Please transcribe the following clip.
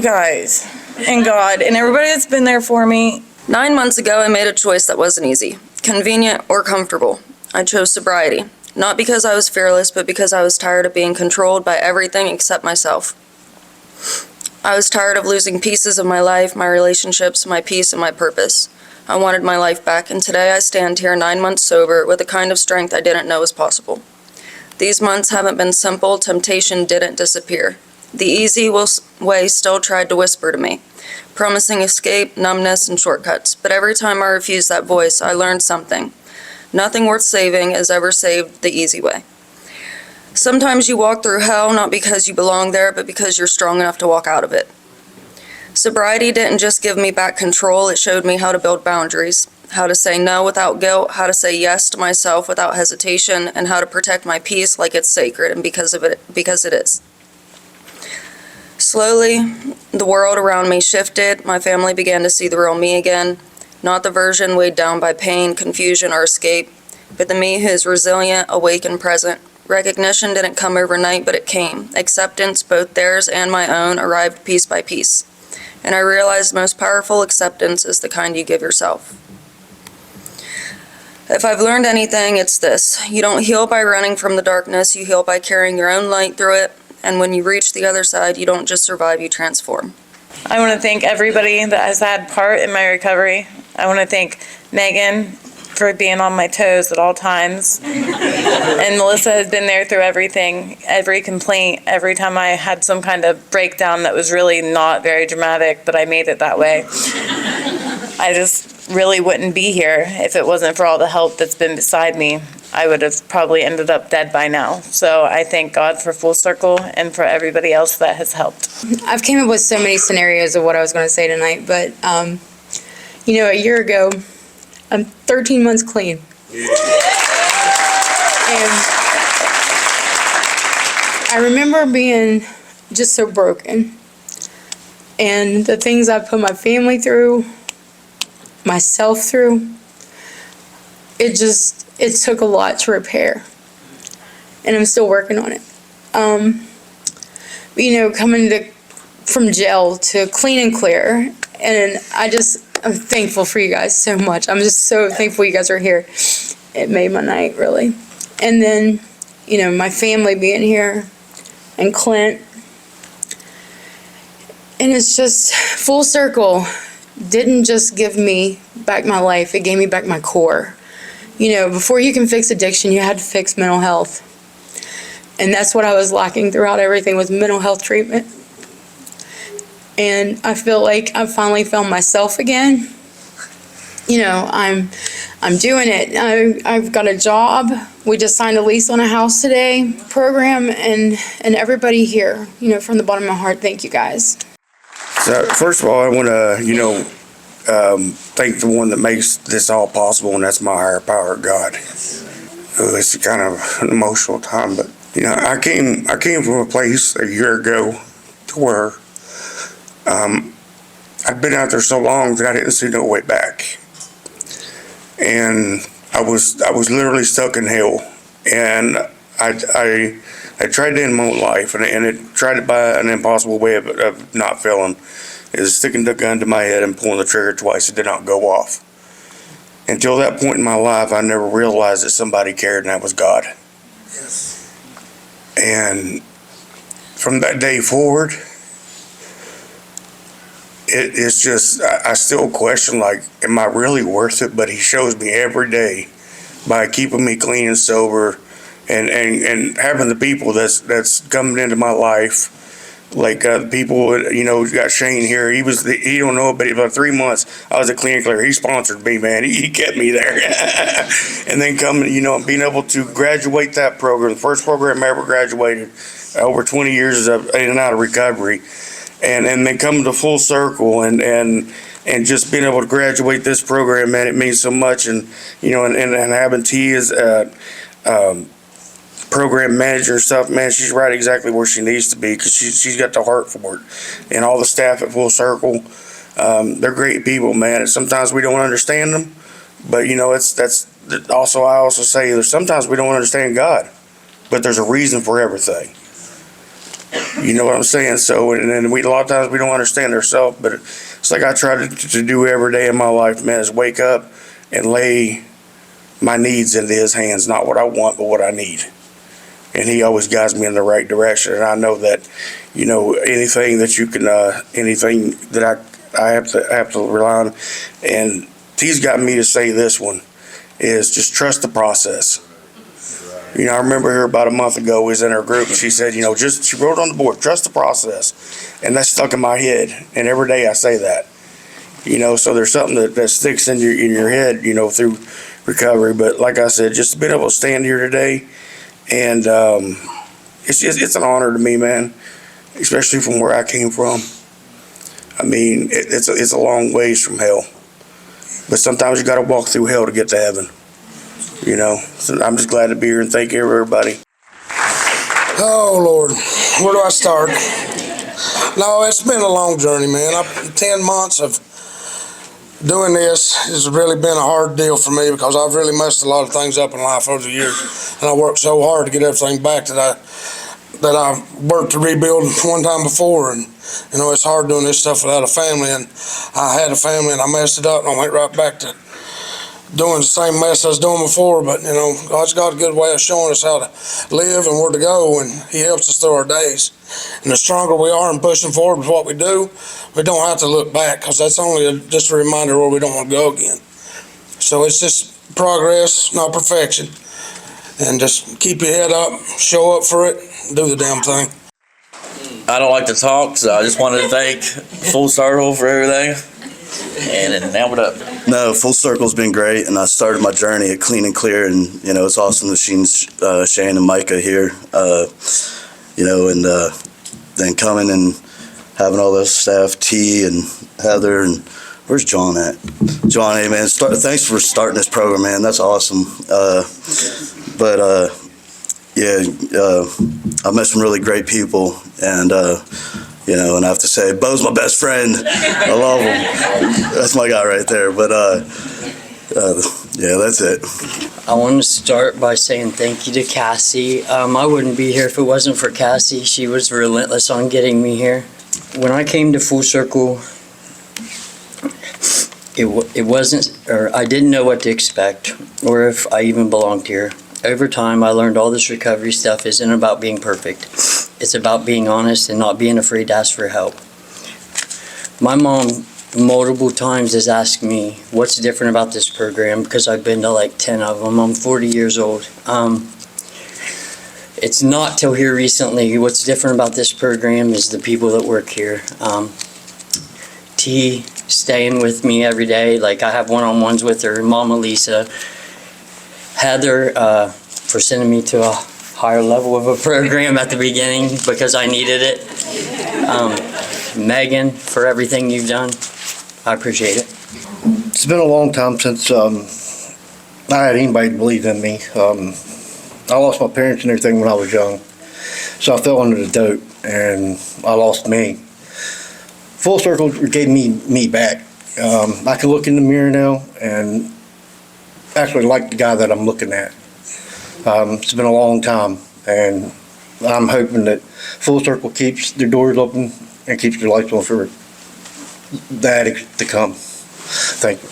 you guys and God and everybody that's been there for me. 9 months ago, I made a choice that wasn't easy, convenient, or comfortable. I chose sobriety, not because I was fearless, but because I was tired of being controlled by everything except myself. I was tired of losing pieces of my life, my relationships, my peace, and my purpose. I wanted my life back, and today I stand here 9 months sober with a kind of strength I didn't know was possible. These months haven't been simple. Temptation didn't disappear. The easy way still tried to whisper to me, promising escape, numbness, and shortcuts. But every time I refused that voice, I learned something. Nothing worth saving is ever saved the easy way. Sometimes you walk through hell not because you belong there, but because you're strong enough to walk out of it. Sobriety didn't just give me back control, it showed me how to build boundaries, how to say no without guilt, how to say yes to myself without hesitation, and how to protect my peace like it's sacred, and because it is. Slowly, the world around me shifted. My family began to see the real me again, not the version weighed down by pain, confusion, or escape, but the me who is resilient, awake, and present. Recognition didn't come overnight, but it came. Acceptance, both theirs and my own, arrived piece by piece. And I realized most powerful acceptance is the kind you give yourself. If I've learned anything, it's this. You don't heal by running from the darkness, you heal by carrying your own light through it. And when you reach the other side, you don't just survive, you transform. I want to thank everybody that has had part in my recovery. I want to thank Megan for being on my toes at all times. And Melissa has been there through everything, every complaint, every time I had some kind of breakdown that was really not very dramatic, but I made it that way. I just really wouldn't be here if it wasn't for all the help that's been beside me. I would have probably ended up dead by now. So I thank God for Full Circle and for everybody else that has helped. I've came up with so many scenarios of what I was going to say tonight, but a year ago, I'm 13 months clean. And I remember being just so broken. And the things I put my family through, myself through, it took a lot to repair. And I'm still working on it. Coming from jail to clean and clear, and I'm thankful for you guys so much. I'm just so thankful you guys are here. It made my night, really. And then, my family being here, and Clint. And it's just Full Circle didn't just give me back my life, it gave me back my core. Before you can fix addiction, you had to fix mental health. And that's what I was lacking throughout everything, was mental health treatment. And I feel like I finally found myself again. I'm doing it. I've got a job. We just signed a lease on a house today, program, and everybody here, from the bottom of my heart, thank you guys. So first of all, I want to, thank the one that makes this all possible, and that's my higher power, God. It's kind of an emotional time, but I came from a place a year ago to where I'd been out there so long that I didn't see no way back, and I was literally stuck in hell, and I tried to end my own life, and it tried it by an impossible way of not failing. Is sticking the gun to my head and pulling the trigger twice. It did not go off. Until that point in my life, I never realized that somebody cared, and that was God. Yes. And from that day forward, it's just, I still question, like, am I really worth it? But he shows me every day by keeping me clean and sober, and having the people that's coming into my life. Like people, you got Shane here. He don't know, but about 3 months I was at Clean and Clear. He sponsored me, man. He kept me there. And then coming, being able to graduate that program, the first program I ever graduated, over 20 years in and out of recovery, and then coming to Full Circle and just being able to graduate this program, man, it means so much. And and having T as program manager and stuff, man, she's right exactly where she needs to be, because she's got the heart for it. And all the staff at Full Circle, they're great people, man. And sometimes we don't understand them, but that's also, I also say, there's sometimes we don't understand God, but there's a reason for everything. You know what I'm saying? So, and then a lot of times we don't understand ourselves, but it's like I try to do every day in my life, man, is wake up and lay my needs into his hands, not what I want, but what I need. And he always guides me in the right direction. And I know that, you know, anything that you can, anything that I have to rely on. And he's got me to say this one is just trust the process. You know, I remember her about a month ago, we was in her group, and she said, you know, she wrote on the board, trust the process. And that's stuck in my head. And every day I say that, you know, so there's something that sticks in your head, you know, through recovery. But like I said, just being able to stand here today, and it's an honor to me, man, especially from where I came from. I mean, it's a long ways from hell, but sometimes you got to walk through hell to get to heaven. You know, so I'm just glad to be here, and thank you, everybody. Oh, Lord, where do I start? No, it's been a long journey, man. 10 months of doing this has really been a hard deal for me because I've really messed a lot of things up in life over the years, and I worked so hard to get everything back that I worked to rebuild one time before, and you know, it's hard doing this stuff without a family, and I had a family and I messed it up, and I went right back to doing the same mess I was doing before. But you know, God's got a good way of showing us how to live and where to go, and he helps us through our days. And the stronger we are in pushing forward with what we do, we don't have to look back, because that's only just a reminder where we don't want to go again. So it's just progress, not perfection, and just keep your head up, show up for it, do the damn thing. I don't like to talk, so I just wanted to thank Full Circle for everything. And now we're up. No, Full Circle's been great, and I started my journey at Clean and Clear, and you know, it's awesome to see Shane and Micah here, you know, and then coming and having all those staff, T and Heather, and where's John at? John, hey man, thanks for starting this program, man. That's awesome. I met some really great people, and you know, and I have to say, Bo's my best friend. I love him. That's my guy right there. But yeah, that's it. I want to start by saying thank you to Cassie. I wouldn't be here if it wasn't for Cassie. She was relentless on getting me here. When I came to Full Circle, it wasn't, or I didn't know what to expect, or if I even belonged here. Over time, I learned all this recovery stuff isn't about being perfect. It's about being honest and not being afraid to ask for help. My mom multiple times has asked me what's different about this program, because I've been to like 10 of them. I'm 40 years old. It's not till here recently. What's different about this program is the people that work here. T staying with me every day. Like, I have one-on-ones with her, Mama Lisa. Heather, for sending me to a higher level of a program at the beginning because I needed it. Megan, for everything you've done. I appreciate it. It's been a long time since I had anybody believe in me. I lost my parents and everything when I was young, so I fell under the dope, and I lost me. Full Circle gave me back. I can look in the mirror now and actually like the guy that I'm looking at. It's been a long time, and I'm hoping that Full Circle keeps their doors open and keeps their lights on for the addicts to come. Thank you.